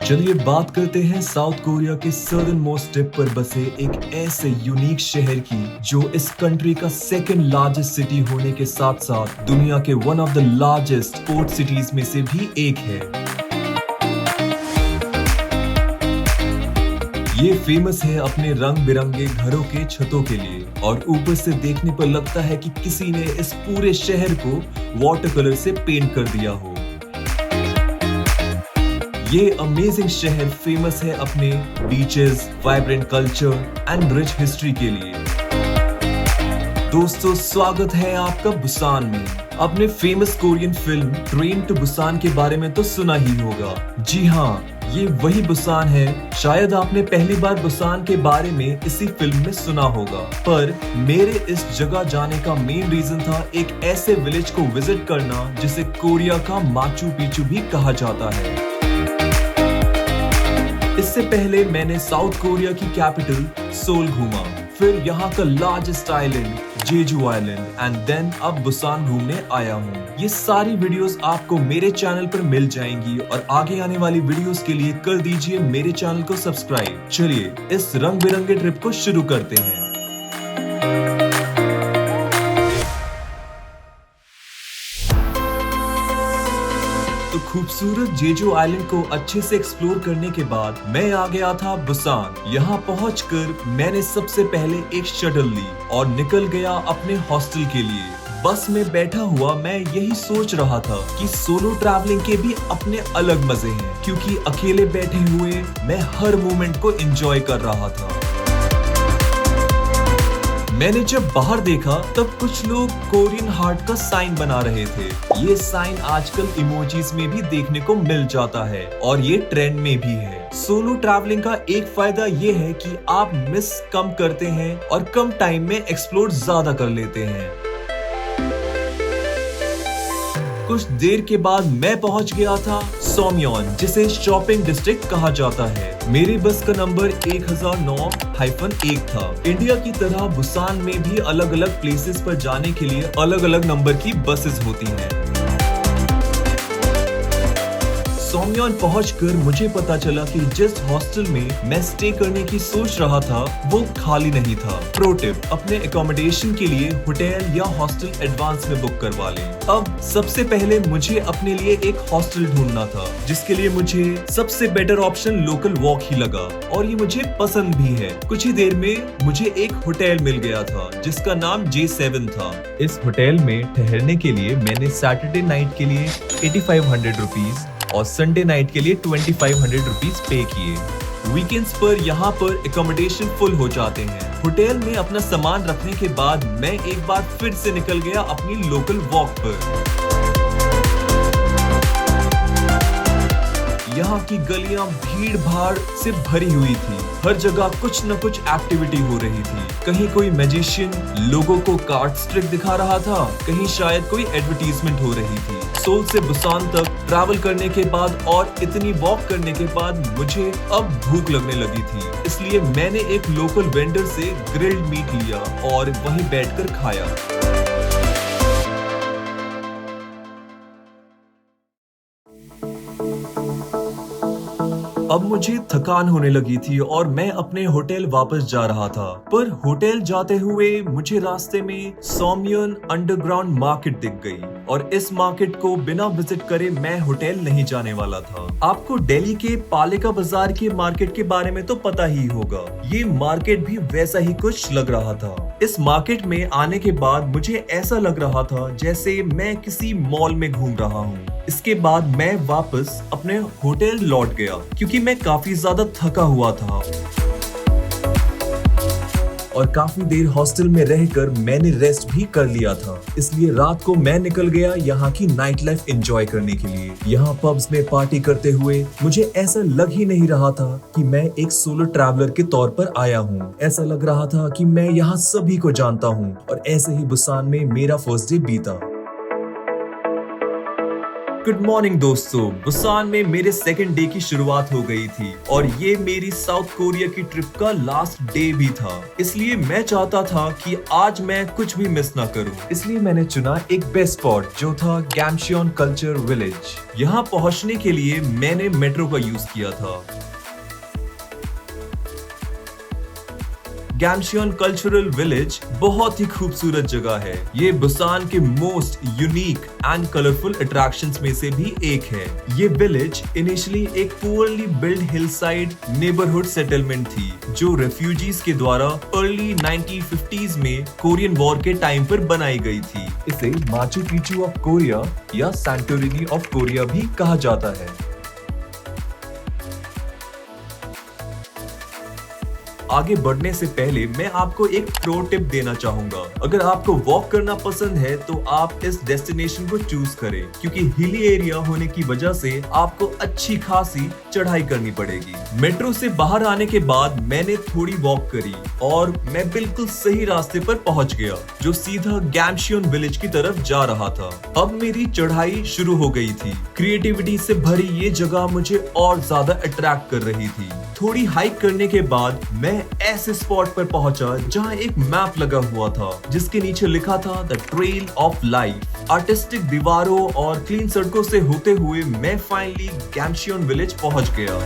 चलिए बात करते हैं साउथ कोरिया के सदर्न मोस्ट टिप पर बसे एक ऐसे यूनिक शहर की जो इस कंट्री का सेकंड लार्जेस्ट सिटी होने के साथ साथ दुनिया के one of the largest port cities में से भी एक है। ये फेमस है अपने रंग बिरंगे घरों के छतों के लिए और ऊपर से देखने पर लगता है कि किसी ने इस पूरे शहर को वाटर कलर से पेंट कर दिया हो। ये अमेजिंग शहर फेमस है अपने beaches, vibrant culture and rich history के लिए। दोस्तों, स्वागत है आपका बुसान में। आपने famous Korean film train to Busan के बारे में तो सुना ही होगा। जी हाँ, ये वही बुसान है। शायद आपने पहली बार बुसान के बारे में इसी फिल्म में सुना होगा, पर मेरे इस जगह जाने का मेन रीजन था एक ऐसे विलेज को विजिट करना जिसे कोरिया का माचू पिचू भी कहा जाता है। इससे पहले मैंने साउथ कोरिया की कैपिटल सोल घूमा, फिर यहाँ का largest island Jeju island and then अब बुसान घूमने आया हूँ। ये सारी वीडियोस आपको मेरे चैनल पर मिल जाएंगी और आगे आने वाली वीडियोस के लिए कर दीजिए मेरे चैनल को सब्सक्राइब। चलिए इस रंग बिरंगे ट्रिप को शुरू करते हैं। तो खूबसूरत जेजू आइलैंड को अच्छे से एक्सप्लोर करने के बाद मैं आ गया था बुसान। यहाँ पहुंचकर मैंने सबसे पहले एक शटल ली और निकल गया अपने हॉस्टल के लिए। बस में बैठा हुआ मैं यही सोच रहा था कि सोलो ट्रैवलिंग के भी अपने अलग मजे हैं, क्योंकि अकेले बैठे हुए मैं हर मोमेंट को एंजॉय कर रहा था। मैंने जब बाहर देखा तब कुछ लोग कोरियन हार्ट का साइन बना रहे थे। ये साइन आजकल इमोजीज में भी देखने को मिल जाता है और ये ट्रेंड में भी है। सोलो ट्रैवलिंग का एक फायदा ये है कि आप मिस कम करते हैं और कम टाइम में एक्सप्लोर ज्यादा कर लेते हैं। कुछ देर के बाद मैं पहुंच गया था सोमयोन, जिसे शॉपिंग डिस्ट्रिक्ट कहा जाता है। मेरी बस का नंबर 1009-1 था। इंडिया की तरह बुसान में भी अलग अलग प्लेसेस पर जाने के लिए अलग अलग नंबर की बसेस होती हैं। सोमयोन पहुंचकर मुझे पता चला कि जिस हॉस्टल में मैं स्टे करने की सोच रहा था वो खाली नहीं था। प्रो टिप, अपने एकोमोडेशन के लिए होटल या हॉस्टल एडवांस में बुक करवा लें। अब सबसे पहले मुझे अपने लिए एक हॉस्टल ढूंढना था, जिसके लिए मुझे सबसे बेटर ऑप्शन लोकल वॉक ही लगा और ये मुझे पसंद भी है। कुछ ही देर में मुझे एक होटल मिल गया था जिसका नाम J7 था। इस होटल में ठहरने के लिए मैंने सैटरडे नाइट के लिए 8500 रुपीज और संडे नाइट के लिए 2500 रुपीज पे किए। वीकेंड्स पर यहाँ पर एकोमोडेशन फुल हो जाते हैं। होटल में अपना सामान रखने के बाद मैं एक बार फिर से निकल गया अपनी लोकल वॉक पर। यहाँ की गलियां भीड़ भाड़ से भरी हुई थी। हर जगह कुछ न कुछ एक्टिविटी हो रही थी। कहीं कोई मैजिशियन लोगों को कार्ड्स ट्रिक दिखा रहा था, कहीं शायद कोई एडवर्टीजमेंट हो रही थी। सोल से बुसान तक ट्रैवल करने के बाद और इतनी वॉक करने के बाद मुझे अब भूख लगने लगी थी, इसलिए मैंने एक लोकल वेंडर से ग्रिल्ड मीट लिया और वहीं बैठकर खाया। अब मुझे थकान होने लगी थी और मैं अपने होटल वापस जा रहा था, पर होटल जाते हुए मुझे रास्ते में सोमयोन अंडरग्राउंड मार्केट दिख गई और इस मार्केट को बिना विजिट करे मैं होटल नहीं जाने वाला था। आपको दिल्ली के पालिका बाजार के मार्केट के बारे में तो पता ही होगा। ये मार्केट भी वैसा ही कुछ लग रहा था। इस मार्केट में आने के बाद मुझे ऐसा लग रहा था जैसे मैं किसी मॉल में घूम रहा हूँ। इसके बाद मैं वापस अपने होटल लौट गया क्योंकि मैं काफी ज्यादा थका हुआ था और काफी देर हॉस्टल में रहकर मैंने रेस्ट भी कर लिया था। इसलिए रात को मैं निकल गया यहाँ की नाइट लाइफ एंजॉय करने के लिए। यहाँ पब्स में पार्टी करते हुए मुझे ऐसा लग ही नहीं रहा था कि मैं एक सोलो ट्रैवलर के तौर पर आया हूँ। ऐसा लग रहा था कि मैं यहाँ सभी को जानता हूँ और ऐसे ही बुसान में मेरा फर्स्ट डे बीता। गुड मॉर्निंग दोस्तों, बुसान में मेरे सेकंड डे की शुरुआत हो गई थी और ये मेरी साउथ कोरिया की ट्रिप का लास्ट डे भी था। इसलिए मैं चाहता था कि आज मैं कुछ भी मिस ना करूं। इसलिए मैंने चुना एक बेस्ट स्पॉट जो था गैमशियन कल्चर विलेज। यहाँ पहुँचने के लिए मैंने मेट्रो का यूज किया था। गैमशियन कल्चरल विलेज बहुत ही खूबसूरत जगह है। ये बुसान के most unique and colourful attractions में से भी एक है। ये विलेज इनिशियली एक poorly build Hillside neighbourhood settlement थी जो रेफ्यूजीज के द्वारा अर्ली 1950s में कोरियन वॉर के टाइम पर बनाई गई थी। इसे माचू पिचू ऑफ कोरिया या सैंटोरिनी ऑफ कोरिया भी कहा जाता है। आगे बढ़ने से पहले मैं आपको एक प्रो टिप देना चाहूंगा। अगर आपको वॉक करना पसंद है तो आप इस डेस्टिनेशन को चूज करें, क्योंकि हिली एरिया होने की वजह से आपको अच्छी खासी चढ़ाई करनी पड़ेगी। मेट्रो से बाहर आने के बाद मैंने थोड़ी वॉक करी और मैं बिल्कुल सही रास्ते पर पहुंच गया जो सीधा गैमशियन विलेज की तरफ जा रहा था। अब मेरी चढ़ाई शुरू हो गई थी। क्रिएटिविटी से भरी ये जगह मुझे और ज्यादा अट्रैक्ट कर रही थी। थोड़ी हाइक करने के बाद मैं ऐसे स्पॉट पर पहुंचा जहां एक मैप लगा हुआ था जिसके नीचे लिखा था the trail of life. Artistic दीवारों और क्लीन सड़कों से होते हुए मैं फाइनली गैमशियन विलेज पहुंच गया।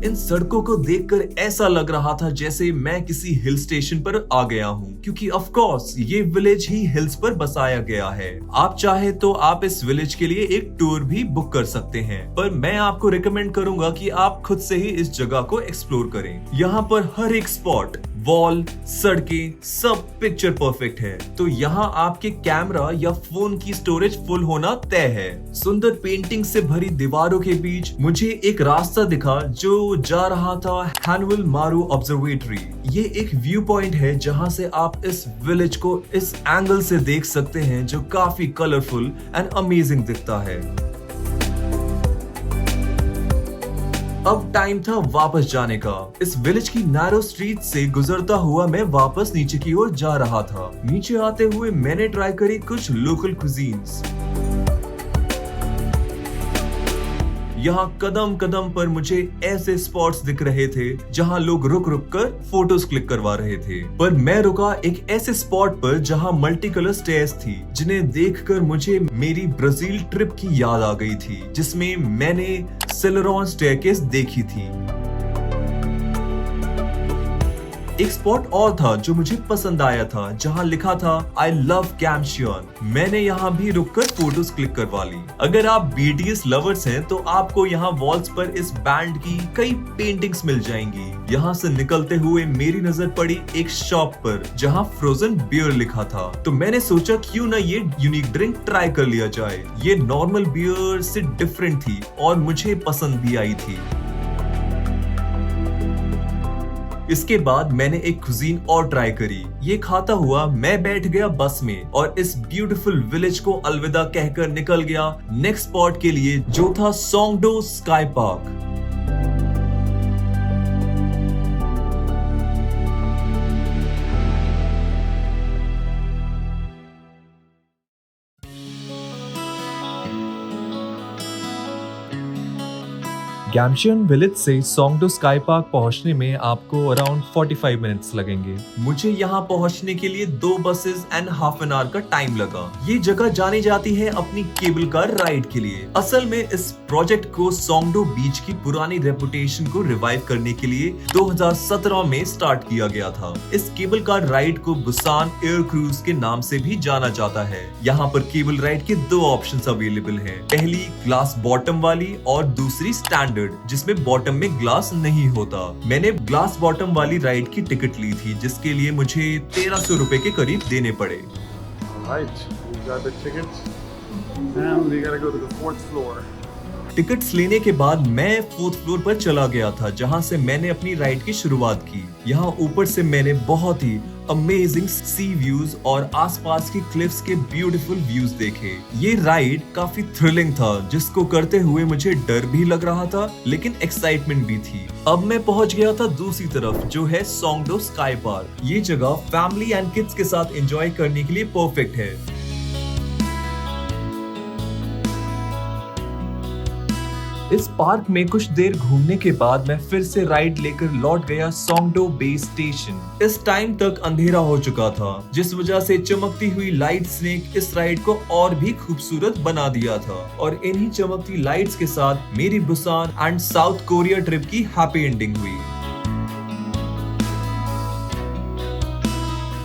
इन सड़कों को देखकर ऐसा लग रहा था जैसे मैं किसी हिल स्टेशन पर आ गया हूँ, क्योंकि ऑफ कोर्स ये विलेज ही हिल्स पर बसाया गया है। आप चाहे तो आप इस विलेज के लिए एक टूर भी बुक कर सकते हैं, पर मैं आपको रिकमेंड करूंगा कि आप खुद से ही इस जगह को एक्सप्लोर करें। यहाँ पर हर एक स्पॉट, वॉल, सड़कें सब पिक्चर परफेक्ट है, तो यहाँ आपके कैमरा या फोन की स्टोरेज फुल होना तय है। सुंदर पेंटिंग से भरी दीवारों के बीच मुझे एक रास्ता दिखा जो जा रहा था हैनवल मारू ऑब्जर्वेटरी। ये एक व्यू पॉइंट है जहाँ से आप इस विलेज को इस एंगल से देख सकते हैं जो काफी कलरफुल एंड अमेजिंग दिखता है। अब टाइम था वापस जाने का। इस विलेज की नैरो स्ट्रीट से गुजरता हुआ मैं वापस नीचे की ओर जा रहा था। नीचे आते हुए मैंने ट्राई करी कुछ लोकल कुजीन्स। यहाँ कदम कदम पर मुझे ऐसे स्पॉट्स दिख रहे थे जहाँ लोग रुक रुक कर फोटोज क्लिक करवा रहे थे, पर मैं रुका एक ऐसे स्पॉट पर जहाँ मल्टी कलर स्टेयर्स थी जिन्हें देखकर मुझे मेरी ब्राजील ट्रिप की याद आ गई थी जिसमें मैंने सेलेरॉन स्टेयरकेस देखी थी। एक स्पॉट और था जो मुझे पसंद आया था जहां लिखा था आई लव गैमशियन। मैंने यहां भी रुककर फोटोज क्लिक करवा ली। अगर आप BTS लवर्स हैं तो आपको यहां वॉल्स पर इस बैंड की कई पेंटिंग्स मिल जाएंगी। यहां से निकलते हुए मेरी नजर पड़ी एक शॉप पर जहां फ्रोजन बियर लिखा था, तो मैंने सोचा क्यों ना ये यूनिक ड्रिंक ट्राई कर लिया जाए। ये नॉर्मल बियर से डिफरेंट थी और मुझे पसंद भी आई थी। इसके बाद मैंने एक कुजीन और ट्राई करी। ये खाता हुआ मैं बैठ गया बस में और इस ब्यूटीफुल विलेज को अलविदा कहकर निकल गया नेक्स्ट स्पॉट के लिए जो था सोंगडो स्काई पार्क। गैमशियन विलेज से सोंगडो स्काई पार्क पहुंचने में आपको अराउंड 45 मिनट्स लगेंगे। मुझे यहां पहुंचने के लिए 2 buses and half an hour का टाइम लगा। ये जगह जानी जाती है अपनी केबल कार राइड के लिए। असल में इस प्रोजेक्ट को सोंगडो बीच की पुरानी रेपुटेशन को रिवाइव करने के लिए 2017 में स्टार्ट किया गया था। इस केबल कार राइड को बुसान एयर क्रूज के नाम से भी जाना जाता है। यहाँ पर केबल राइड के 2 ऑप्शंस अवेलेबल हैं। पहली ग्लास बॉटम वाली और दूसरी स्टैंडर्ड जिसमें बॉटम में ग्लास नहीं होता। मैंने ग्लास बॉटम वाली राइड की टिकट ली थी जिसके लिए मुझे 1300 रुपए के करीब देने पड़े। टिकट्स लेने के बाद मैं 4th फ्लोर पर चला गया था जहां से मैंने अपनी राइड की शुरुआत की। यहाँ ऊपर से मैंने बहुत ही अमेजिंग सी व्यूज और आसपास की क्लिफ्स के ब्यूटीफुल व्यूज देखे। ये राइड काफी थ्रिलिंग था, जिसको करते हुए मुझे डर भी लग रहा था लेकिन एक्साइटमेंट भी थी। अब मैं पहुंच गया था दूसरी तरफ, जो है सोंगडो स्काई पार्क। ये जगह फैमिली एंड किड्स के साथ एंजॉय करने के लिए परफेक्ट है। इस पार्क में कुछ देर घूमने के बाद मैं फिर से राइड लेकर लौट गया सोंगडो बेस स्टेशन। इस टाइम तक अंधेरा हो चुका था, जिस वजह से चमकती हुई लाइट्स ने इस राइड को और भी खूबसूरत बना दिया था। और इन्हीं चमकती लाइट्स के साथ मेरी Busan and south Korea trip की हैप्पी एंडिंग हुई।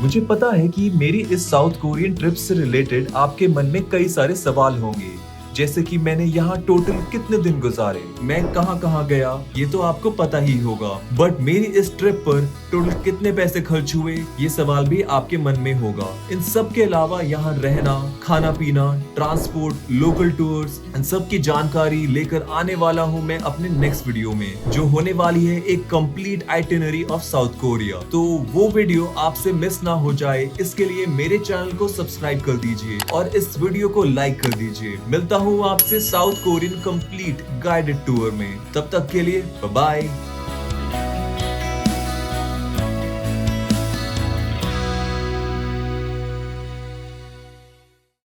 मुझे पता है कि मेरी इस साउथ कोरियन ट्रिप से रिलेटेड आपके मन में कई सारे सवाल होंगे, जैसे कि मैंने यहाँ टोटल कितने दिन गुजारे, मैं कहाँ गया, ये तो आपको पता ही होगा। बट मेरी इस ट्रिप पर टोटल कितने पैसे खर्च हुए, ये सवाल भी आपके मन में होगा। इन सब के अलावा यहाँ रहना, खाना पीना, ट्रांसपोर्ट, लोकल टूर्स, इन सब की जानकारी लेकर आने वाला हूँ मैं अपने नेक्स्ट वीडियो में, जो होने वाली है एक complete itinerary of south Korea. तो वो वीडियो आपसे मिस ना हो जाए, इसके लिए मेरे चैनल को सब्सक्राइब कर दीजिए और इस वीडियो को लाइक कर दीजिए। मिलता हूँ आपसे south Korean complete guided tour में, तब तक के लिए बाय बाय।